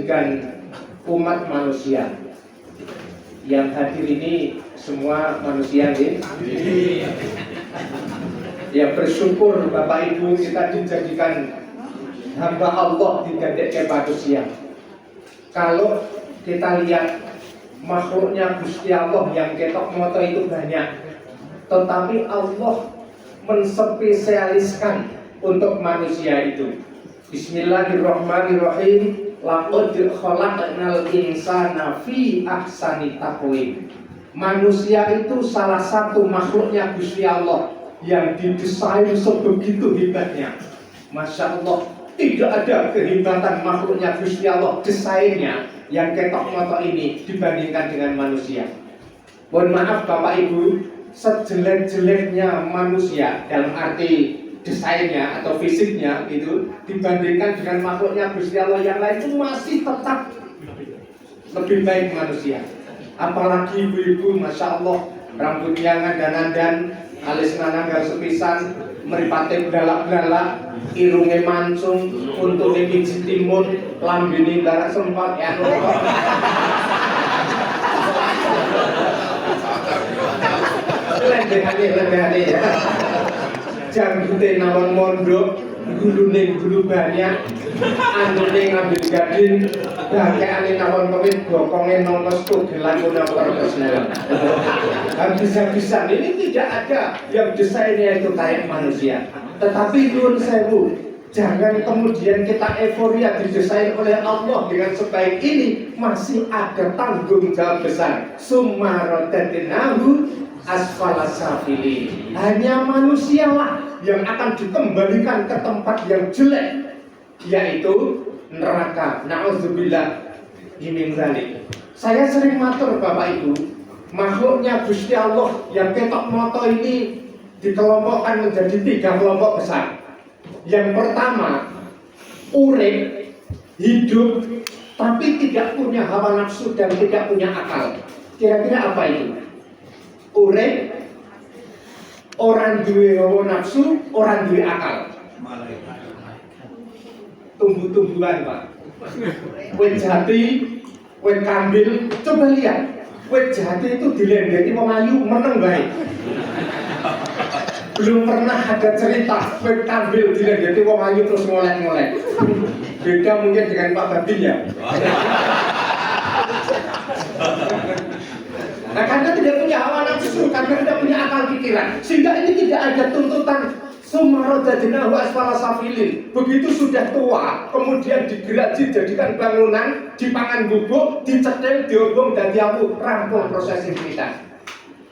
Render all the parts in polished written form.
menjadikan umat manusia. Yang hadir ini semua manusia nih. Ya bersyukur Bapak Ibu kita dijadikan hamba Allah, dijadikan manusia. Kalau kita lihat makhluknya Gusti Allah yang ketok moto itu banyak, tetapi Allah menspesialiskan untuk manusia itu. Bismillahirrahmanirrahim. Laqad khalaqnal insana fi ahsani taqwim. Manusia itu salah satu makhluknya Gusti Allah yang didesain sebegitu hebatnya. Masya Allah, tidak ada kehebatan makhluknya Gusti Allah desainnya yang ketok moto ini dibandingkan dengan manusia. Mohon maaf Bapak Ibu, sejelek-jeleknya manusia dalam arti desainnya atau fisiknya itu dibandingkan dengan makhluknya Gusti Allah yang lain itu masih tetap lebih baik manusia. Apalagi ibu-ibu, Masya Allah, rambutnya ngadan-ngadan, alis nananggal sepisan, meripate belalak-belalak, irunge mancung, untune miji timun, lambene barak sempat ya. Lendehane ya. Janggute nawon mondok, gulune gulu banyak, anune ngambil gading, bakeane nawon pemit, bokonge nongkos tugelan punapor persnel. Habis-habisan ini tidak ada yang desainnya itu kayak manusia. Tetapi nuwun sewu, jangan kemudian kita euforia didesain oleh Allah dengan sebaik ini. Masih ada tanggung jawab besar. Summa radadnahu asfala safilin. Hanya manusialah yang akan dikembalikan ke tempat yang jelek, yaitu neraka. Na'udzubillah min dzalik. Saya sering matur Bapak Ibu, makhluknya Gusti Allah yang ketok moto ini dikelompokkan menjadi 3 kelompok besar. Yang pertama, urip, hidup, tapi tidak punya hawa nafsu dan tidak punya akal. Kira-kira apa itu? Urip, orang duwe hawa nafsu, orang duwe akal. Tumbuh-tumbuhan Pak. Wit jati, wit kambil, coba lihat. Wit jati itu dilendeti wong ayu meneng bae. Belum pernah ada cerita wit kambil dilendeti wong ayu terus ngolek-ngolek. Beda mungkin dengan Pak Babil ya. Nah, karena tidak punya hawa nafsu, karena tidak punya akal pikiran, sehingga ini tidak ada tuntutan summa radadnahu asfala safilin. Begitu sudah tua, kemudian digeraji jadikan bangunan, dipangan bubuk, dicetil, diobong dan diapu, rampung proses kita.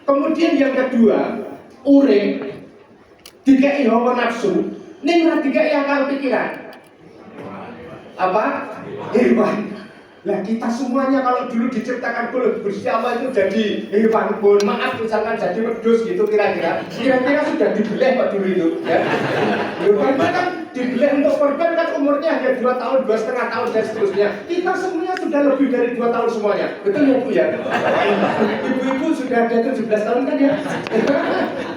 Kemudian yang kedua, urip, dikei hawa nafsu, ning ra dikei akal pikiran. Apa? Hewan. Nah kita semuanya kalau dulu diciptakan oleh Gusti Allah itu jadi hewan, mohon maaf misalkan jadi wedhus gitu kira-kira sudah dibeleh Pak dulu itu ya. Hewan kan dibeleh untuk korban kan umurnya hanya 2 tahun, 2,5 tahun dan seterusnya. Kita semuanya sudah lebih dari 2 tahun semuanya, betul ya Bu ya? Ibu-ibu sudah ada 17 tahun kan ya?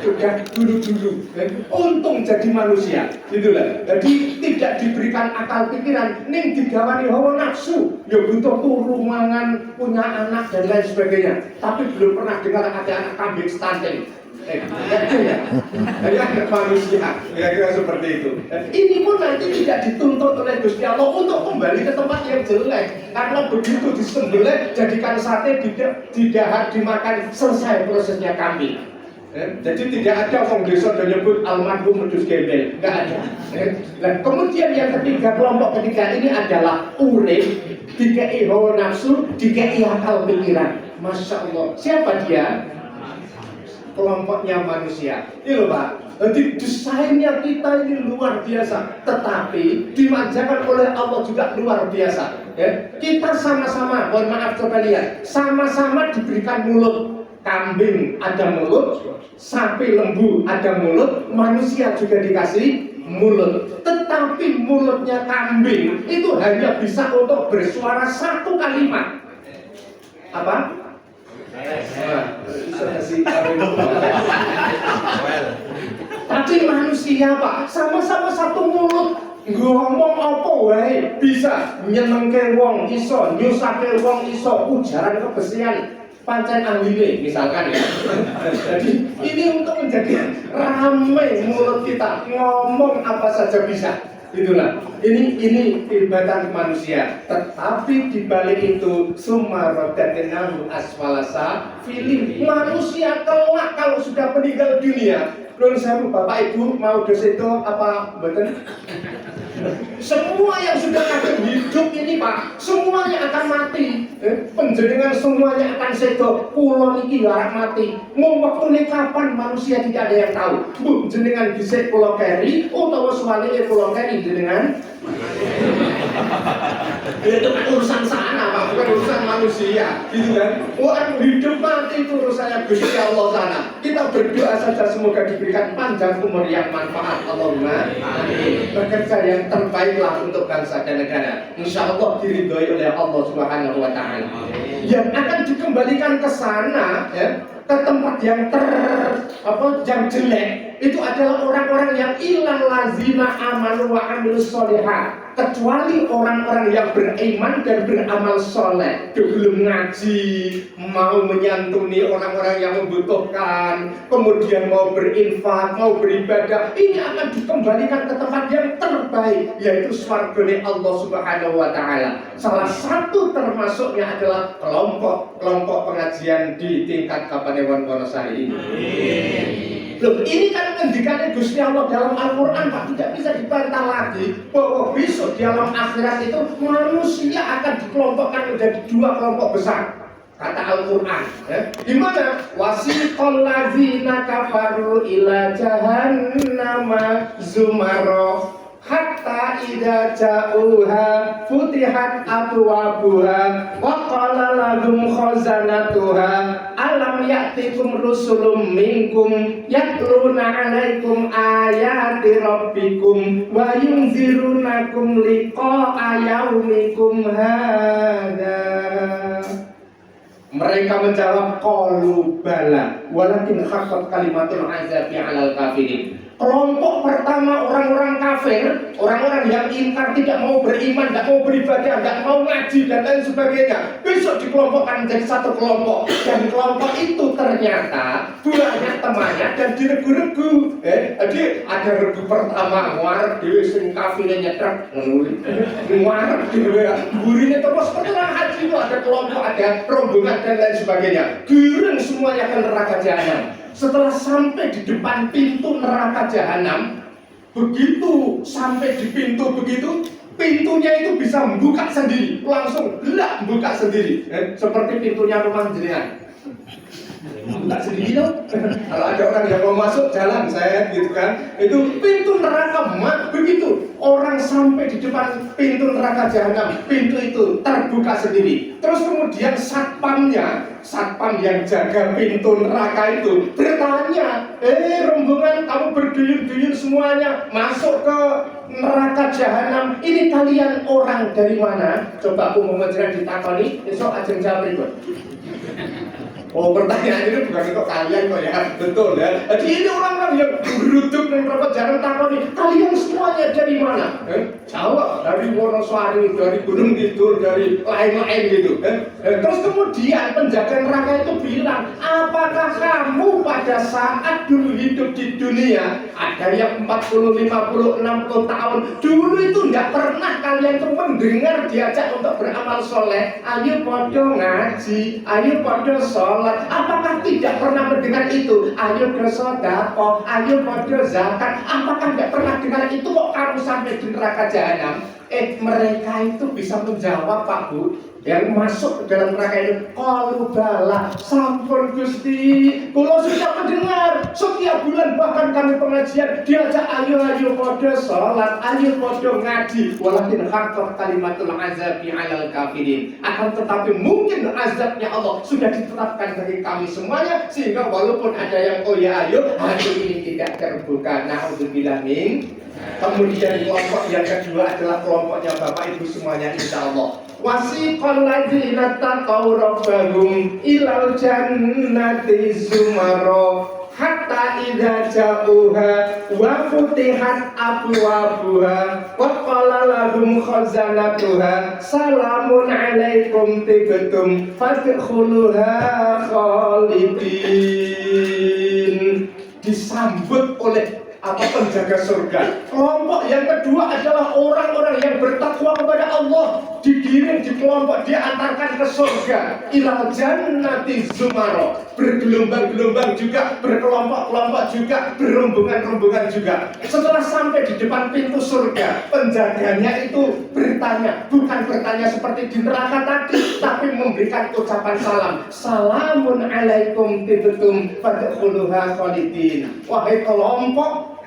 Sudah dulu-dulu. Untung jadi manusia, gitulah. Jadi tidak diberikan akal pikiran, ning digawani hawa nafsu. Ya butuh turu mangan, punya anak dan lain sebagainya. Tapi belum pernah dengar ada anak kambing stunting. Ya. Jadi ada manusia, kira-kira seperti itu. Dan ini pun nanti tidak dituntut oleh Gusti Allah untuk kembali ke tempat yang jelek. Karena begitu disembelih, jadikan sate, didahar, dimakan, selesai prosesnya kambing. Jadi tidak ada orang desa dan nyebut almarhum wedhus gembel, nggak ada. Nah, kemudian yang ketiga, kelompok ketiga ini adalah urip, dikei hawa nafsu, dikei akal pikiran. Masya Allah, siapa dia? Kelompoknya manusia. Ini loh Pak. Jadi desainnya kita ini luar biasa, tetapi dimanjakan oleh Allah juga luar biasa. Ya, kita sama-sama, mohon maaf coba lihat, sama-sama diberikan mulut. Kambing ada mulut, sapi lembu ada mulut, manusia juga dikasih mulut. Tetapi mulutnya kambing itu hanya bisa untuk bersuara 1 kalimat. Apa? Tapi manusia Pak, sama-sama 1 mulut, ngomong apa wae bisa, nyenengke wong iso, nyusahke wong iso, ujaran kebersihan pancen ahline misalkan ya. Jadi ini untuk menjadi ramai mulut kita, ngomong apa saja bisa. Itulah, ini ibatan manusia. Tetapi dibalik itu sumarodatinahu asfalasa filim. Manusia kelak kalau sudah meninggal dunia. Belum saya Bapak Ibu mau doseto apa betul? Semua yang sudah ada hidup ini Pak, semuanya akan mati. Penjenengan semuanya akan sedo. Pulau niki larak mati. Mau waktu kapan manusia tidak ada yang tahu. Bu, jenengan disek pulau keri, utawa suwalike pulau keri jenengan. Itu kan urusan sana Pak, bukan urusan manusia, gitu kan? Orang hidup mati itu urusannya Gusti Allah sana. Kita berdoa saja semoga diberikan panjang umur yang manfaat. Allahumma amin. Bekerja yang terbaiklah untuk bangsa dan negara. Insya Allah diridhoi oleh Allah Subhanahu Wa Taala. Yang akan dikembalikan ke sana, ya, ke tempat yang yang jelek itu adalah orang-orang yang ilang lazina amanu wa amilus sholihat, kecuali orang-orang yang beriman dan beramal soleh, belum ngaji, mau menyantuni orang-orang yang membutuhkan, kemudian mau berinfak, mau beribadah, ini akan dikembalikan ke tempat yang terbaik, yaitu swargane Allah Subhanahu Wa Taala. Salah satu termasuknya adalah kelompok pengajian di tingkat Kabupaten Wonosari ini. Loh, ini kan ngendikannya Gusti Allah dalam Al-Quran Pak, tidak bisa dibantah lagi bahwa besok di alam akhirat itu manusia akan dikelompokkan menjadi dua kelompok besar. Kata Al-Quran, di mana wasiqal ladzina kafaru ila jahannama zumaro hatta idza ja'uha futihat abwabuha wa qala lahum khazanatuha alam ya'tikum rusulun minkum yatluna 'alaikum ayati rabbikum wa yunzirunakum liqa'a yaumikum hadza. Mereka menjawab qalu bala walakin haqqat kalimatul azabi 'alal kafirin. Kelompok pertama orang-orang kafir, orang-orang yang ingkar, tidak mau beriman, tidak mau beribadah, tidak mau ngaji dan lain sebagainya. Besok dikelompokkan menjadi satu kelompok, dan kelompok itu ternyata banyak temannya dan diregu-regu. Jadi ada regu pertama, ngarep dhewe sing kafire nyetrek, ngarep dhewe, burine terus setelah haji itu ada kelompok, ada rombongan dan lain sebagainya. Giring semuanya ke neraka jahanam. Setelah sampai di depan pintu neraka jahanam, begitu sampai di pintu begitu, pintunya itu bisa membuka sendiri, langsung gelap buka sendiri, seperti pintunya rumah jenengan. Buka sendiri loh. Kalau ada orang yang mau masuk jalan saya gitu kan, itu pintu neraka begitu orang sampai di depan pintu neraka jahanam, pintu itu terbuka sendiri. Terus kemudian satpam yang jaga pintu neraka itu bertanya, rombongan kamu berduyun-duyun semuanya masuk ke neraka jahanam, ini kalian orang dari mana? Coba aku mau menjelaskan ditakoni, besok ajeng jawab berikut. Oh, pertanyaan ini bukan untuk kalian kok ya, betul ya. Jadi ini orang-orang yang beruduk dan berapa jarang takoni, kalian semuanya dari mana? Jawab dari Wonosari, dari Gunung Kidul, dari lain-lain gitu. Terus kemudian penjaga neraka itu bilang, apakah kamu pada saat dulu hidup di dunia, ada yang 40, 50, 60 tahun, dulu itu tidak pernah kalian tuh mendengar diajak untuk beramal soleh, ayo podo ngaji, ayo podo soleh. Apakah tidak pernah mendengar itu? Ayo bersedekah, ayo podo zakat. Apakah tidak pernah dengar itu kok kamu sampai di neraka jahanam? Mereka itu bisa menjawab Pak Bu, yang masuk ke dalam neraka itu, qalu bala sampun Gusti, kalau sudah mendengar setiap bulan bahkan kami pengajian diajak ayo podo sholat, ayo podo ngaji, walakin haqqat kalimatul azabi 'alal kafirin. Akan tetapi mungkin azabnya Allah sudah ditetapkan bagi kami semuanya, sehingga walaupun ada yang oh ya ayo, hati ini tidak terbuka. Na'udzubillah min. Kemudian kelompok yang kedua adalah kelompoknya Bapak Ibu semuanya insya Allah. Wasiqal ladzina taqaw rabbahum ilal jannati zumara hatta idza ja'uha wa futihat abwabuha wa qala lahum khazanatuha salamun alaikum tibtum fadkhuluha khalidin. Disambut oleh penjaga surga. Kelompok yang kedua adalah orang-orang yang bertakwa kepada Allah, digiring di kelompok, diantarkan ke surga. Ilal jannati zumaro, bergelombang-gelombang juga, berkelompok-kelompok juga, berombongan-rombongan juga. Setelah sampai di depan pintu surga, penjaganya itu bertanya, bukan bertanya seperti di neraka tadi, tapi memberikan ucapan salam. Salamun alaikum tibtum fadkhuluha khalidin. Wahai kelompok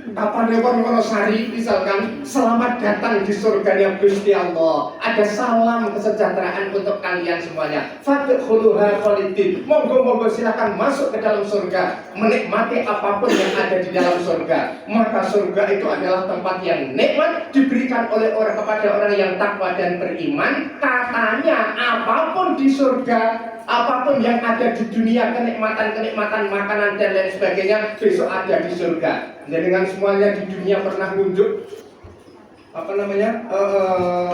Kapan Wonosari misalkan, selamat datang di surganya Gusti Allah. Ada salam kesejahteraan untuk kalian semuanya. Fadkhuluha khalidin. Monggo silakan masuk ke dalam surga, menikmati apapun yang ada di dalam surga. Maka surga itu adalah tempat yang nikmat, diberikan oleh kepada orang yang takwa dan beriman. Katanya apapun di surga, apapun yang ada di dunia, kenikmatan makanan dan lain sebagainya, besok ada di surga. Dengan semuanya di dunia pernah ngunjuk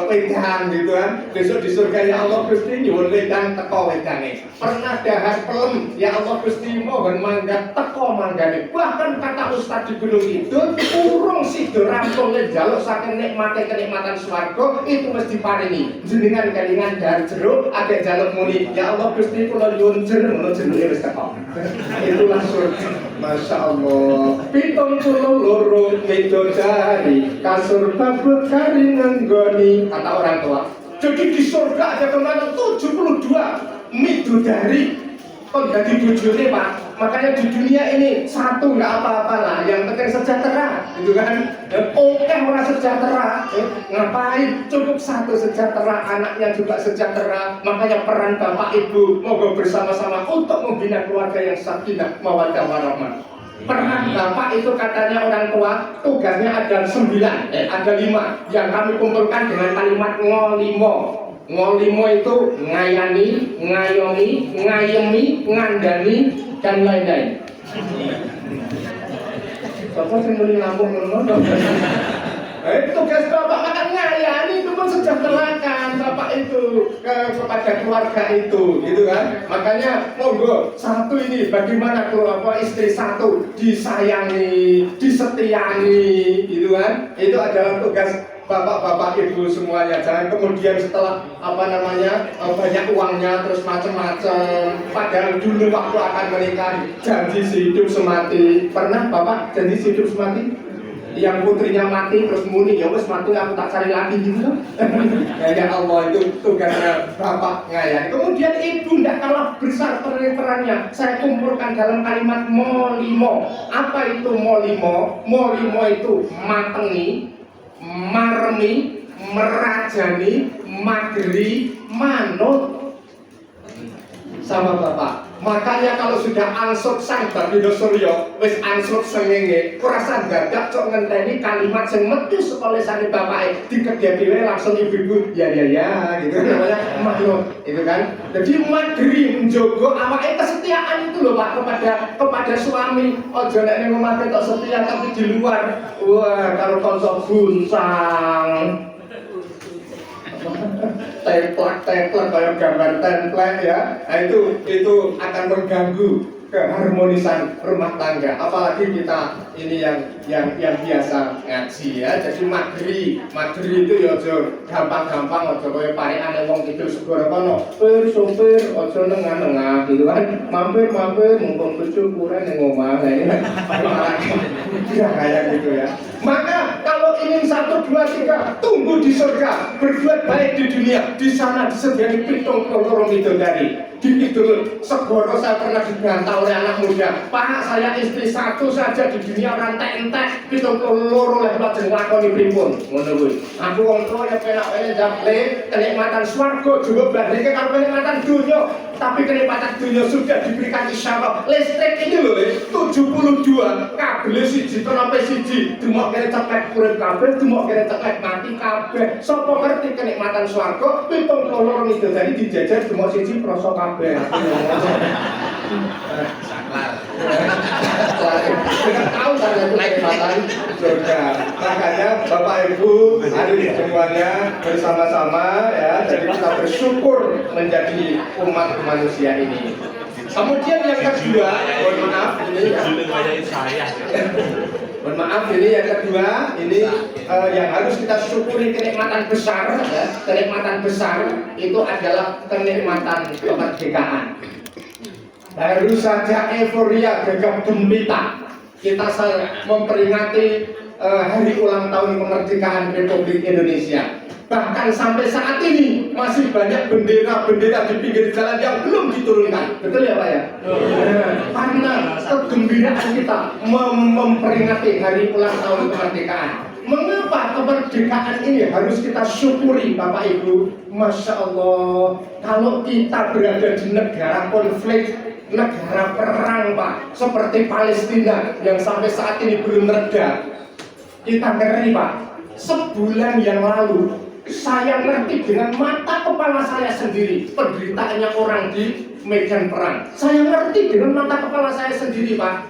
wedang gitu kan. Besok di surga ya Allah Gusti nyuwun wedang teko wedange. Pernah dahar pelem ya Allah Gusti mohon mangga teko manggane. Bahkan kata Ustaz di Gunung Kidul, urung sida rampung njaluk saking kenikmatan swarga itu mesti paringi. Jenengan kelingan dahar jeruk agek njaluk muni ya Allah Gusti kula nyuwun jeruk, ngono jeruke wis teko. Itulah surga. Masya Allah. 72 widodari kasur babut karingan goni, kata orang tua. Jadi di surga ada kemana 72 midodari kok jadi bojone Pak. Makanya di dunia ini satu nggak apa-apa lah, yang penting sejahtera, gitu kan? Oke orang sejahtera, ngapain? Cukup satu sejahtera, anaknya juga sejahtera. Makanya peran bapak ibu moga bersama-sama untuk membina keluarga yang sakinah mawaddah warahmah. Peran bapak itu katanya orang tua tugasnya ada 9, ada 5 yang kami kumpulkan dengan kalimat ngolimo. Ngolimo itu ngayani, ngayomi, ngayemi, ngandani, dan lain-lain. Bapak sing muni lambung ngono. Tugas bapak makan ngayani itu mensejahterakan bapak itu kepada keluarga itu, gitu kan? Makanya monggo satu ini bagaimana keluarga istri satu disayangi, disetiani, gitu kan? Itu adalah tugas bapak-bapak ibu semuanya. Jangan kemudian setelah banyak uangnya terus macam-macam. Padahal dulu waktu akan menikah janji hidup semati. Pernah bapak janji hidup semati? Yang putrinya mati terus muni ya wes mati aku tak cari lagi gitu. Ya Allah, itu tugasnya bapak ngayani. Kemudian ibu tidak kalah besar perannya. Saya kumpulkan dalam kalimat molimo. Apa itu molimo? Molimo itu matengi, marmi, merajani, mageri, manut sama bapak. Makanya kalau sudah ansut sang Babindo Suryo wis ansut sengenge kurasa dadak cok ngenteni kalimat sing metu saka lisane bapake dikedhepi wae langsung ibu-ibu ya gitu namanya manut itu kan. Jadi mageri njogo awake kesetiaan itu loh Pak kepada suami. Ojo nek ning omah tok setia tapi di luar wah karo kanca bunsang template kayak gambar template ya. Nah, itu akan mengganggu keharmonisan rumah tangga. Apalagi kita ini yang biasa ngaji ya. Jadi mageri itu ya ojo gampang-gampang, ojo koyo parekane wong kidul segoro kono. Sopir ojo nengah-nengah gitu kan. Mampir mumpung bojo kurang ning omah. Nah ini kan kayak gitu ya. Maka kalau ingin 1, 2, 3 tunggu di surga, berbuat baik di dunia. Di sana disediakan 72 widodari. Di Kidul Segoro saya pernah dibantah oleh anak muda. Pak, saya istri 1 saja di dunia orang entek 72 oleh lajeng lakoni pripun. Ngono kuwi. Aku wong tuwa ya penak-penak japle kenikmatan swarga juga bandingke karo kenikmatan dunia. Tapi kenikmatan dunia sudah diberikan insyaallah. Listrik ini loh 72 kabel siji tonope siji demok kene ceklek urip kabeh, demok kene ceklek mati kabeh. Sapa ngerti kenikmatan swarga 72 widodari dijajar demok siji krasa kabeh. kabeh. Saklar. Dengan tahu tanda kenikmatan surga. Makanya Bapak Ibu hari semuanya bersama-sama ya, jadi kita bersyukur menjadi umat manusia ini. Kemudian yang kedua, mohon maaf ini ya. Mohon maaf ini yang kedua, ini yang harus kita syukuri kenikmatan besar ya. Kenikmatan besar itu adalah kenikmatan kemerdekaan. Baru saja euforia gegap gempita kita memperingati hari ulang tahun kemerdekaan Republik Indonesia. Bahkan sampai saat ini masih banyak bendera-bendera di pinggir jalan yang belum diturunkan. Betul ya Pak ya? Karena kegembiraan kita memperingati hari ulang tahun kemerdekaan. Mengapa kemerdekaan ini harus kita syukuri Bapak Ibu? Masya Allah, kalau kita berada di negara konflik, negara perang Pak, seperti Palestina yang sampai saat ini belum reda, kita ngeri Pak. Sebulan yang lalu saya ngerti dengan mata kepala saya sendiri penderitaannya orang di medan perang. Saya ngerti dengan mata kepala saya sendiri Pak.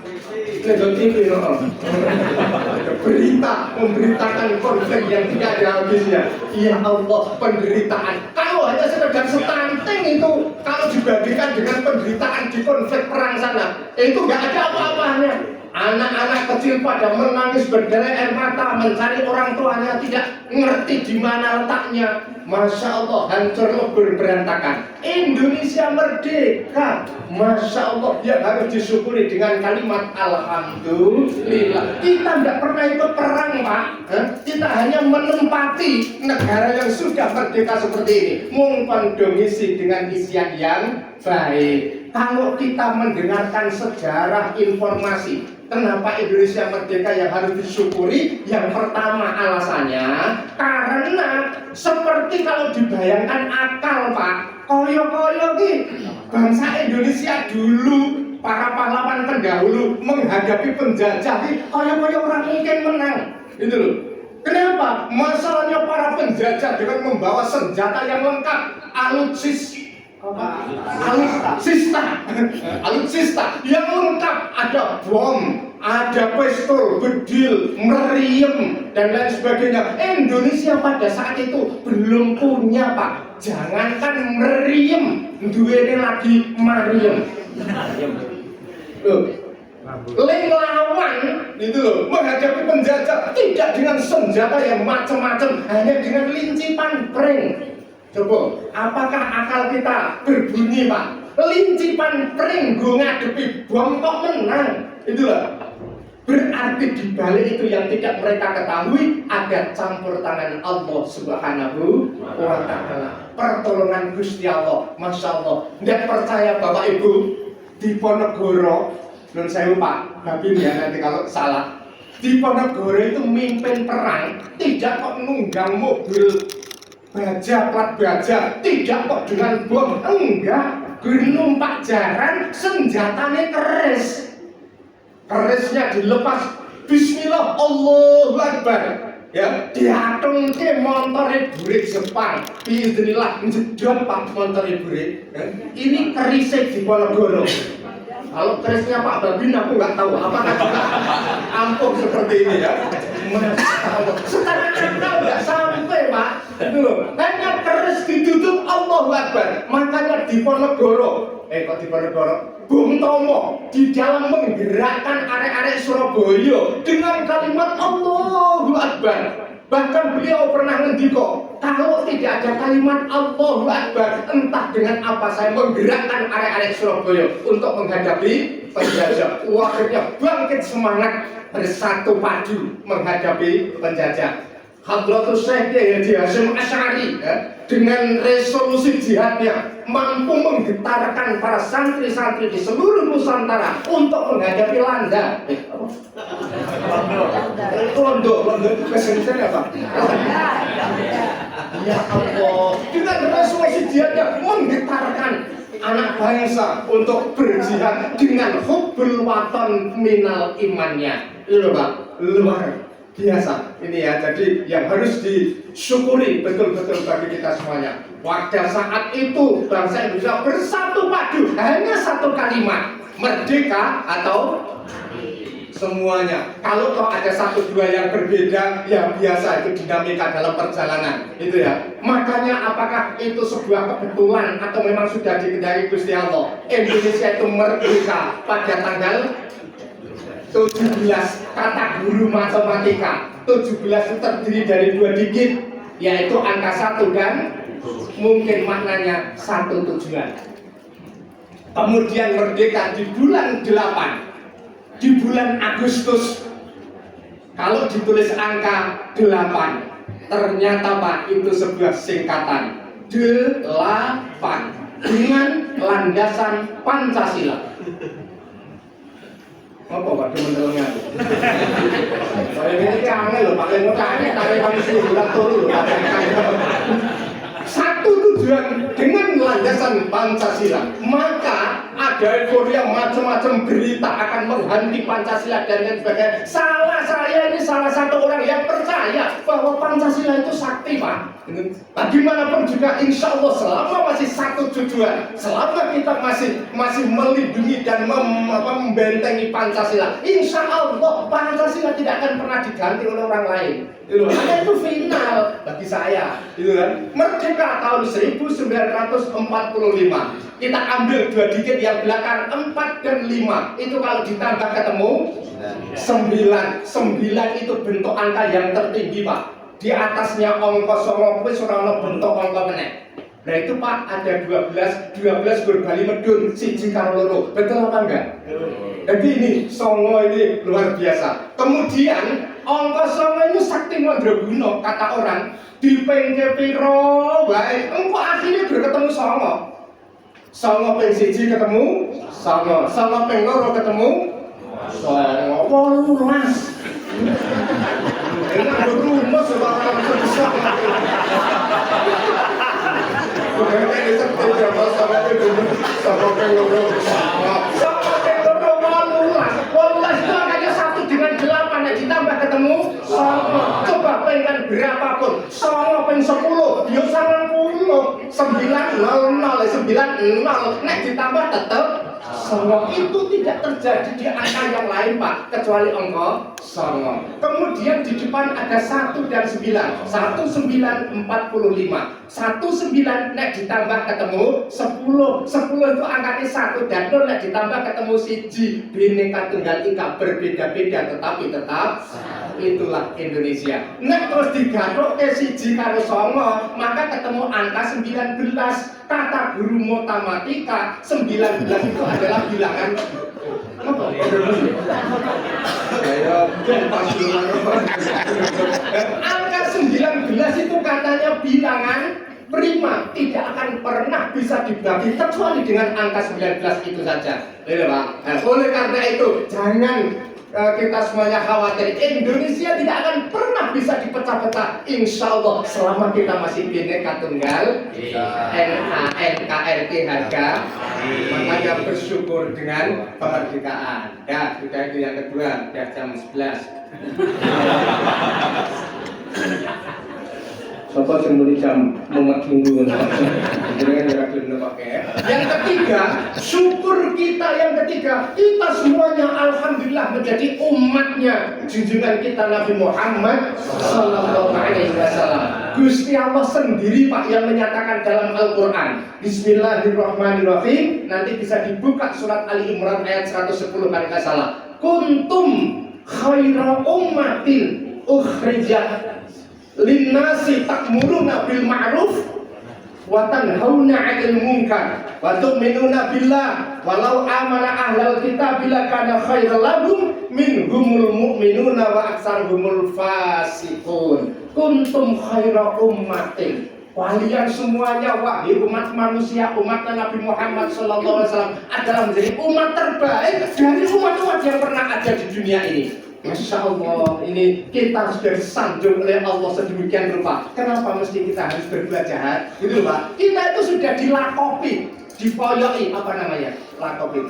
Berita memberitakan konflik yang tidak ada habisnya. Ya Allah, penderitaan. Kalau hanya sekedar stunting itu, kalau dibandingkan dengan penderitaan di konflik perang sana, itu nggak ada apa-apanya. Anak-anak kecil pada menangis berderet air mata mencari orang tuanya, tidak ngerti di mana letaknya. Masya Allah, hancur lebur berantakan. Indonesia merdeka. Masya Allah, yang harus disyukuri dengan kalimat Alhamdulillah. Kita tidak pernah ikut perang Pak. Kita hanya menempati negara yang sudah merdeka seperti ini, mengkondomisi dengan isian yang baik. Kalau kita mendengarkan sejarah informasi kenapa Indonesia merdeka yang harus disyukuri, yang pertama alasannya karena seperti kalau dibayangkan akal Pak, koyo-koyo ki bangsa Indonesia dulu, para pahlawan pendahulu menghadapi penjajah ki koyo-koyo orang mungkin menang, gitu loh. Kenapa? Masalahnya para penjajah dengan membawa senjata yang lengkap, alutsista yang lengkap, ada bom, ada pistol, bedil, meriam dan lain sebagainya. Indonesia pada saat itu belum punya Pak. Jangankan meriam, duwene lagi mariam. Leng lawan itu loh, menghadapi penjajah tidak dengan senjata yang macam-macam, hanya dengan lincipan pring. Coba, apakah akal kita berbunyi Pak? Lincipan pring go ngadepi bom kok menang? Itulah. Berarti di balik itu yang tidak mereka ketahui ada campur tangan Allah Subhanahu wa Ta'ala. Pertolongan Gusti Allah, Masya Allah. Tidak percaya Bapak Ibu, di Ponegoro, non saya Pak, Babin ya nanti kalau salah. Di Ponegoro itu mimpin perang, tidak kok nunggang mobil baja, plat baja, tidak kok dengan bom, enggak. Numpak jaran, senjatanya keris. Kerisnya dilepas, bismillah, Allahu Akbar. Ya, diatung ke montore burik Jepang. Bismillah, jedot Pak montore burik. Ya. Ini kerisnya di Ponegoro. Kalau kerisnya Pak Babin aku nggak tahu apakah juga ampuh seperti ini ya. Setengah akal nggak sampai Pak. Itu loh. Hanya keris ditutup Allahu Akbar. Makanya di Ponegoro, kok di Ponegoro? Bung Tomo di dalam menggerakkan arek-arek Surabaya dengan kalimat Allahu Akbar. Bahkan beliau pernah ngendiko, kalau tidak ada kalimat Allahu Akbar, entah dengan apa saya menggerakkan arek-arek Surabaya untuk menghadapi penjajah. Akhirnya bangkit semangat, bersatu padu menghadapi penjajah. Hadratus Syekh Kiai Haji Hasyim Asy'ari dengan resolusi jihadnya mampu menggetarkan para santri-santri di seluruh Nusantara untuk menghadapi Landa. Londo itu kesenjangan apa? Ya Allah, dengan resolusi jihadnya menggetarkan anak bangsa untuk berjihad dengan hubbul waton minal imannya. Itu Pak, luar biasa ini ya. Jadi yang harus disyukuri betul-betul bagi kita semuanya, pada saat itu bangsa Indonesia bersatu padu hanya satu kalimat, merdeka atau semuanya. Kalau toh ada satu dua yang berbeda, ya biasa, itu dinamika dalam perjalanan itu ya. Makanya apakah itu sebuah kebetulan atau memang sudah dikehendaki Gusti Allah? Indonesia itu merdeka pada tanggal 17. Kata guru matematika 17 itu terdiri dari 2 digit, yaitu angka 1 dan mungkin maknanya satu tujuan. Kemudian merdeka di bulan 8, di bulan Agustus. Kalau ditulis angka 8, ternyata Pak itu sebuah singkatan 8 dengan landasan Pancasila. Apa Pak demen-demennya? Saya ini kangen loh, Pak Lemo kangen, tapi kami suruh bulan turun loh, satu tujuan dengan landasan Pancasila. Maka ada euforia, macam-macam berita akan menghenti Pancasila dan lain sebagainya. Saya ini salah satu orang yang percaya bahwa Pancasila itu sakti, Pak. Bagaimanapun juga, insya Allah selama masih satu tujuan, selama kita masih melindungi dan membentengi Pancasila, insya Allah Pancasila tidak akan pernah diganti oleh orang lain. Karena itu final bagi saya, merdeka tahun 1945. Kita ambil 2 digit yang belakang 4 dan 5. Itu kalau ditambah ketemu 9. 9 itu bentuk angka yang tertinggi, Pak. Di atasnya angka 9 wis ora ono bentuk angka meneh. Nah itu Pak ada 12 berbali medun siji karo loro. Betul apa enggak? Jadi ini songo ini luar biasa. Kemudian angka 9 itu sakti mandraguna kata orang. Dipengke piro wae engko akhirnya berketemu songo. Songo ping siji ketemu songo. Songo ping loro ketemu songo. 18. Enak berumah sebarang besar. Kemudian itu berapa sama pengeloro. Sama pengeloro 18. 18 itu angkanya 1 dengan 8 yang ditambah ketemu sama. Coba pengen berapapun. Sama pengen 10. Ya 90. 900. Nek ditambah tetap sama. Itu tidak terjadi di angka yang lain, Pak, kecuali angka sama. Kemudian di depan ada 1 dan 9. 1945. 19 nek ditambah ketemu 10. 10 itu angkanya 1 dan 0 nek ditambah ketemu 1. Bhinneka Tunggal Ika, berbeda-beda tetapi tetap. Itulah Indonesia. Nek terus digathuk ke 1 karo 9, maka ketemu angka 19. Kata guru matematika 19 itu adalah bilangan apa? Angka 19 itu katanya bilangan prima, tidak akan pernah bisa dibagi kecuali dengan angka 19 itu saja. Pak. Oleh karena itu jangan kita semuanya khawatir. Indonesia tidak akan pernah bisa dipecah-pecah, insya Allah selama kita masih Bhinneka Tunggal NKRI harga. Makanya bersyukur dengan kemerdekaan. Ya sudah, itu yang kedua. Sudah jam 11. Sopo sing muni jam mumet minggu. Yang ketiga, syukur kita yang ketiga, kita semuanya alhamdulillah menjadi umatnya junjungan kita Nabi Muhammad sallallahu alaihi wasallam. Gusti Allah sendiri Pak yang menyatakan dalam Al-Qur'an. Bismillahirrahmanirrahim. Nanti bisa dibuka surat Ali Imran ayat 110 kalau enggak salah. Kuntum khaira ummatin ukhrijat linnasi ta'muruna bil ma'ruf wa tanhauna 'anil munkar wa tu'minuna billah walau amana ahlal kitab bila kana khairal lahum minhumul mu'minuna wa aktsaruhumul fasiqun. Kuntum khaira ummatin, kalian semuanya wahai umat manusia, umat Nabi Muhammad sallallahu alaihi wasallam adalah menjadi umat terbaik dari umat-umat yang pernah ada di dunia ini. Masya Allah, ini kita sudah disanjung oleh Allah sedemikian rupa. Kenapa mesti kita harus berbuat jahat? Gitu Pak. Kita itu sudah dilakopi, dipoyoki, apa namanya? Lakopi.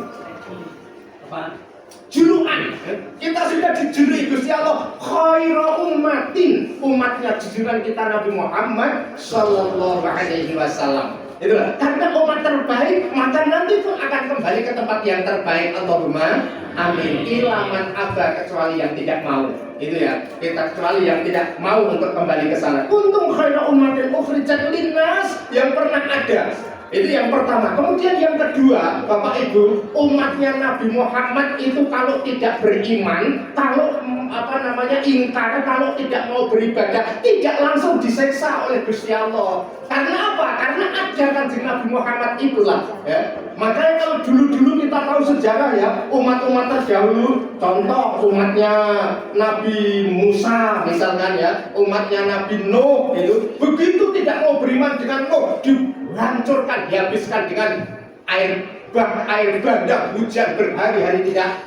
Apa? julukan. Kita sudah dijuluki Gusti Allah khairu ummatin, umatnya jujuran kita Nabi Muhammad sallallahu alaihi wasallam. Itulah karena umat terbaik, maka nanti pun akan kembali ke tempat yang terbaik. Allahumma amin. Ilaman aba, kecuali yang tidak mau. Itu ya, kita kecuali yang tidak mau untuk kembali ke sana. Untung khairu ummatin ukhrijat linnas yang pernah ada. Itu yang pertama. Kemudian yang kedua, Bapak Ibu, umatnya Nabi Muhammad itu kalau tidak beriman, kalau ingkar, kalau tidak mau beribadah, tidak langsung diseksa oleh Gusti Allah. Karena apa? Karena ajaran Nabi Muhammad itulah. Ya. Makanya kalau dulu-dulu kita tahu sejarah ya, umat-umat terdahulu, contoh umatnya Nabi Musa misalkan ya, umatnya Nabi Nuh itu, begitu tidak mau beriman dengan Nuh, dihancurkan, dihabiskan dengan air bandang, hujan berhari-hari tidak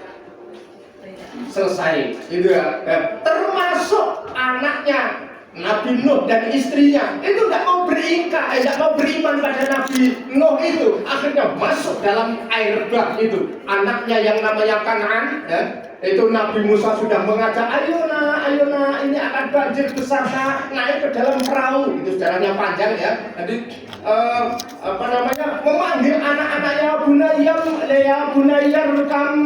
selesai. Itu ya. Termasuk anaknya Nabi Nuh dan istrinya itu tidak mau tidak mau beriman pada Nabi Nuh itu, akhirnya masuk dalam air bah itu. Anaknya yang namanya Kan'an ya, itu Nabi Musa sudah mengajak, ayo nak, ini akan banjir besar nak, naik ke dalam perahu. Itu sejarahnya panjang ya. Jadi memanggil anak-anaknya bunayyar kam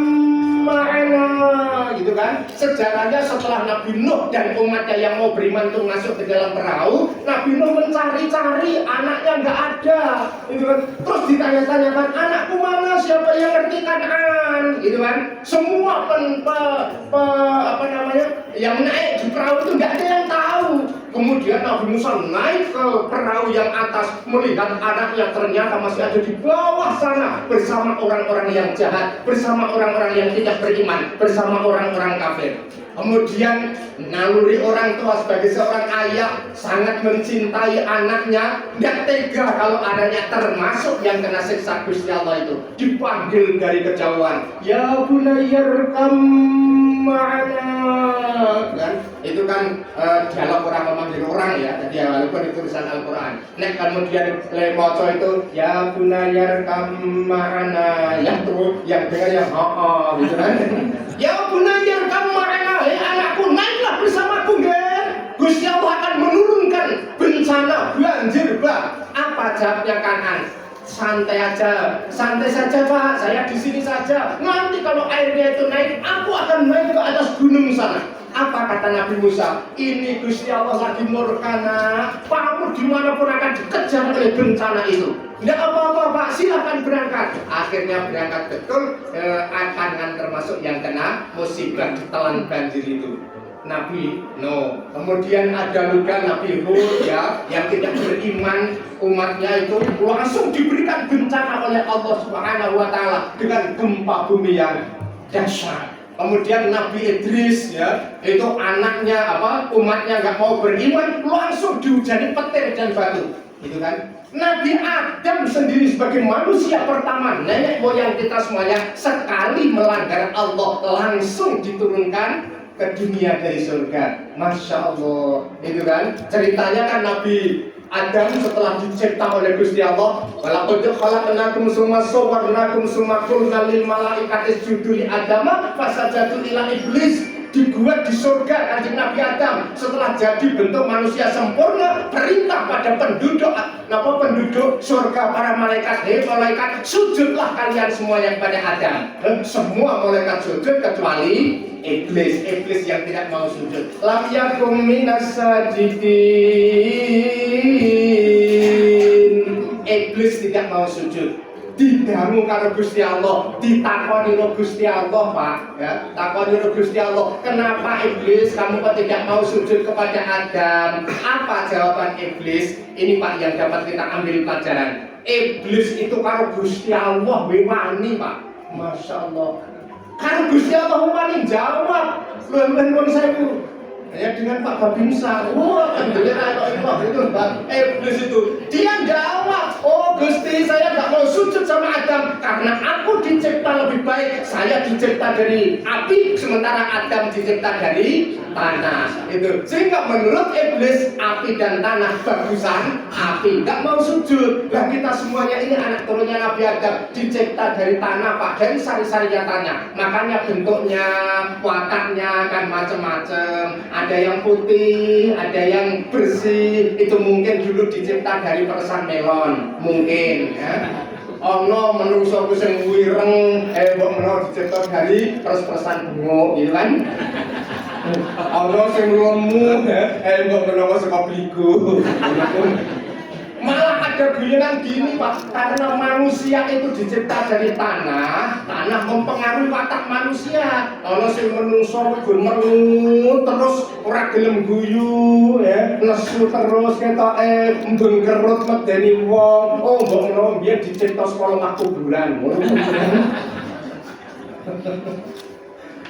ma'ana, gitu kan. Sejarahnya setelah Nabi Nuh dan umatnya yang mau beriman itu masuk ke dalam perahu, Nabi Nuh mencari-cari, anaknya nggak ada, gitu kan. Terus ditanya-tanyakan, anakku mana, siapa yang ngerti Kan'an, gitu kan. Semua yang naik di perahu itu nggak ada yang tahu. Kemudian Nabi Musa naik ke perahu yang atas, melihat anaknya ternyata masih ada di bawah sana bersama orang-orang yang jahat, bersama orang-orang yang tidak beriman, bersama orang-orang kafir. Kemudian naluri orang tua sebagai seorang ayah sangat mencintai anaknya, tidak tega kalau anaknya termasuk yang kena siksa Gusti Allah itu. Dipanggil dari kejauhan, ya bunayyar kam ma'ana, kan? Itu kan dialog orang memanggil orang ya, jadi walaupun itu tulisan Al-Quran. Kemudian lemoco itu ya bunayyar kam ma'ana, yang tuh yang dengar yang gitu kan. Ya bunayyar kam ma'ana, anakku naiklah bersamaku, kan? Gusti Allah akan menurunkan bencana banjir bah. Apa jawabnya Kan'an? Santai saja Pak, saya di sini saja. Nanti kalau airnya itu naik, aku akan naik ke atas gunung sana. Apa kata Nabi Musa? Ini Gusti Allah lagi murka nak. Kamu dimanapun akan dikejar oleh bencana itu. Tidak apa-apa Pak, silahkan berangkat. Akhirnya berangkat betul, akan termasuk yang kena musibah ditelan banjir itu. Nabi Nuh. Kemudian ada juga Nabi Hud ya, yang tidak beriman, umatnya itu langsung diberikan bencana oleh Allah Subhanahu wa taala dengan gempa bumi yang dahsyat. Kemudian Nabi Idris ya, itu anaknya umatnya nggak mau beriman, langsung dihujani petir dan batu, gitu kan. Nabi Adam sendiri sebagai manusia pertama, nenek moyang kita semuanya, sekali melanggar Allah langsung diturunkan ke dunia dari surga. Masya Allah, itu kan ceritanya kan Nabi Adam setelah dicipta oleh Gusti Allah, walaqad khalaqnakum tsumma sawwarnakum tsumma qulna lil malaikati isjudu li Adama fasajadu ila iblis. Dibuat di surga Kanjeng Nabi Adam, setelah jadi bentuk manusia sempurna, perintah pada penduduk surga, para malaikat, malaikat, sujudlah kalian semuanya kepada Adam. Dan semua malaikat sujud kecuali iblis yang tidak mau sujud. Lam yakum minas sajidin. Iblis tidak mau sujud. Didamu karo Gusti Allah, ditakoni lo Gusti Allah Pak ya, takoni lo Gusti Allah, kenapa iblis kamu kok tidak mau sujud kepada Adam? Apa jawaban iblis? Ini Pak yang dapat kita ambil pelajaran. Iblis itu karo Gusti Allah wani Pak, Masya Allah. Karo Gusti Allah wani jawab, luwih saya ya dengan Pak Babinsa, itu Iblis itu dia jawab, oh Gusti saya nggak mau sujud sama Adam karena aku dicipta lebih baik, saya dicipta dari api, sementara Adam dicipta dari tanah. Itu sehingga menurut iblis api dan tanah bagusan api, nggak mau sujud. Nah kita semuanya ini anak turunnya Nabi Adam, dicipta dari tanah Pak, dari sari-sarinya tanah. Makanya bentuknya, wataknya kan macam-macam. Ada yang putih, ada yang bersih. Itu mungkin dulu dicipta dari peresan melon, mungkin ya. Ono menungso ku sing wireng, mbok menawa dicipta dari peres-peresan bunga, gitu kan? Ono sing lemu, mbok menawa saka bligo. Malah ada guyonan gini Pak, karena manusia itu dicipta dari tanah, tanah mempengaruhi watak manusia. Ono sing menungso merlu terus ora gelem guyu, ya, nesu terus ketoke mbengkerut medeni wong. Oh, mbok menawa biyen dicipta sekolah waktu bulan.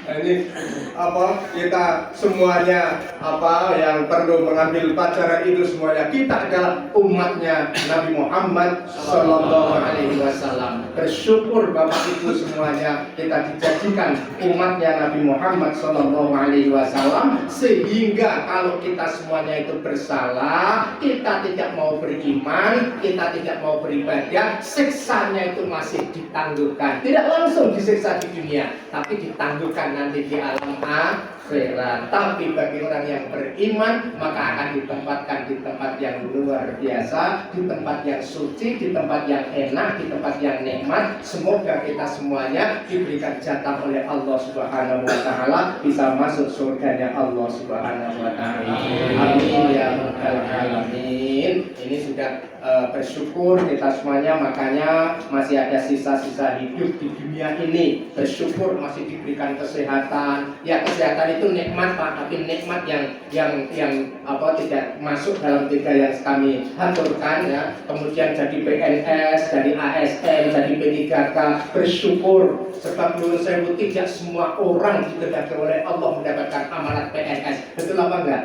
Ini apa kita semuanya apa yang perlu mengambil pelajaran itu semuanya, kita adalah umatnya Nabi Muhammad Sallallahu Alaihi Wasallam. Bersyukur Bapak Ibu semuanya kita dijadikan umatnya Nabi Muhammad Sallallahu Alaihi Wasallam, sehingga kalau kita semuanya itu bersalah, kita tidak mau beriman, kita tidak mau beribadah, siksanya itu masih ditangguhkan. Tidak langsung disiksa di dunia, tapi ditangguhkan nanti di alam akhirat. Tapi bagi orang yang beriman, maka akan ditempatkan di tempat yang luar biasa, di tempat yang suci, di tempat yang enak, di tempat yang nikmat. Semoga kita semuanya diberikan jatah oleh Allah Subhanahu wa taala, bisa masuk surganya Allah Subhanahu wa taala. Amin ya rabbal alamin. Ini sudah bersyukur kita semuanya, makanya masih ada sisa-sisa hidup di dunia ini. Bersyukur masih diberikan kesehatan. Ya, kesehatan itu nikmat Pak, tapi nikmat yang apa tidak masuk dalam tiga yang kami haturkan ya. Kemudian jadi PNS, dari ASN, jadi P3K. Bersyukur sebab menurut saya tidak semua orang dikehendaki oleh Allah mendapatkan amanat PNS. Betul apa enggak?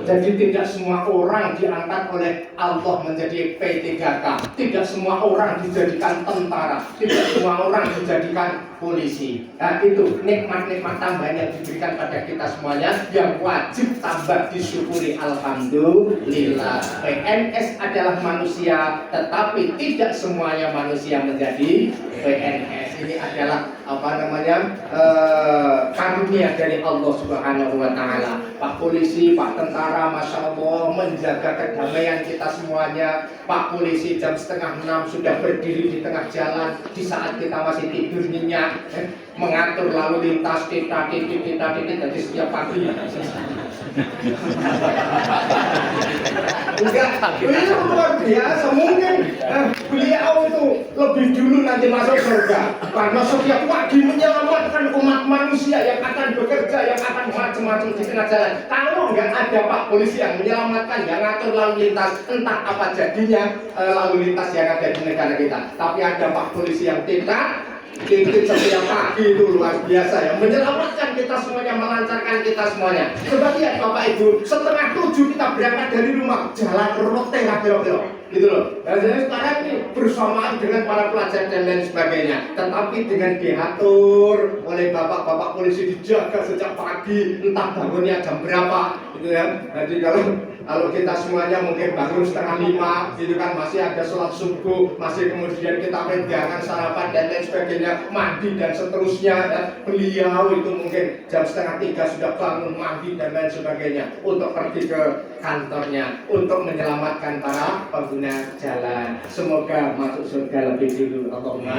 Jadi tidak semua orang diangkat oleh Allah menjadi P3K. Tidak semua orang dijadikan tentara. Tidak semua orang dijadikan polisi. Nah itu nikmat-nikmat tambahan yang diberikan pada kita semuanya, yang wajib tambah disyukuri. Alhamdulillah. PNS adalah manusia, tetapi tidak semuanya manusia menjadi PNS. Ini adalah apa namanya karunia dari Allah Subhanahu wa taala. Pak polisi, Pak tentara, masya Allah menjaga kedamaian kita semuanya. Pak polisi jam 5:30 sudah berdiri di tengah jalan di saat kita masih tidur nyenyak, mengatur lalu lintas kita dari setiap pagi. Enggak, beliau luar biasa. Mungkin beliau itu lebih dulu nanti masuk surga, karena setiap pagi menyelamatkan umat manusia yang akan bekerja, yang akan macam-macam di tengah jalan. Kalau nggak ada Pak polisi yang menyelamatkan, yang ngatur lalu lintas, entah apa jadinya lalu lintas yang ada di negara kita. Tapi ada Pak polisi yang tidak titik setiap pagi itu luar biasa ya, menyelamatkan kita semuanya, melancarkan kita semuanya. Coba lihat Bapak Ibu, 6:30 kita berangkat dari rumah, jalan rote belok-belok gitu loh. Dan saya sekarang ini bersamaan dengan para pelajar dan lain sebagainya, tetapi dengan diatur oleh bapak-bapak polisi, dijaga sejak pagi, entah bangunnya jam berapa gitu ya. Jadi kalau kita semuanya mungkin bangun 4:30 gitu kan, masih ada sholat subuh, masih kemudian kita pegangan sarapan dan lain sebagainya, mandi dan seterusnya ya. Beliau itu mungkin jam 2:30 sudah bangun, mandi dan lain sebagainya untuk pergi ke kantornya untuk menyelamatkan para pengguna jalan. Semoga masuk surga lebih dulu. Allahumma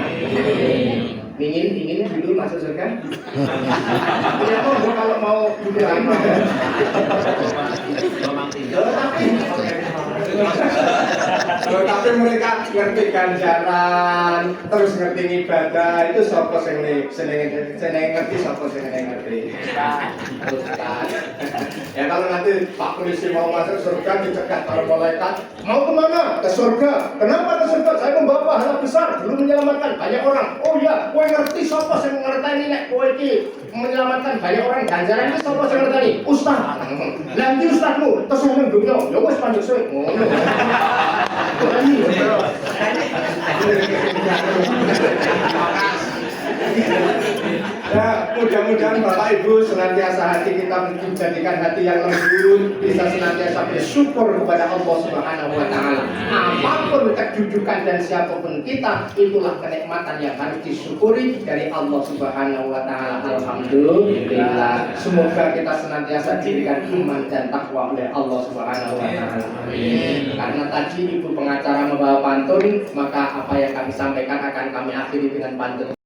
ingin dulu masuk surga. Ya kalau mau dulu tapi mereka ngerti ganjaran, terus ngerti ibadah, itu sapa sing ngerti, sapa sing ngerti. Ya kalau nanti Pak polisi mau masuk surga dicegat para malaikat, mau kemana? Ke surga. Kenapa ke surga? Saya membawa pahala besar, dulu menyelamatkan banyak orang. Oh ya, kowe ngerti sapa sing ngerteni nek kowe iki menyelamatkan banyak orang, ganjaran itu sapa sing ngerteni? Ustaz. Lah iki ustazmu terus ngomong dunya, ya wis panjang suwe. Ngono. Mudah-mudahan Bapak Ibu senantiasa hati kita menjadikan hati yang lembut, bisa senantiasa bersyukur kepada Allah Subhanahu wa taala. Apapun kedudukan dan siapapun kita, itulah kenikmatan yang harus disyukuri dari Allah Subhanahu wa taala. Alhamdulillah. Semoga kita senantiasa diberikan iman dan takwa oleh Allah Subhanahu wa taala. Amin. Karena tadi Ibu pengacara membawa pantun, maka apa yang kami sampaikan akan kami akhiri dengan pantun.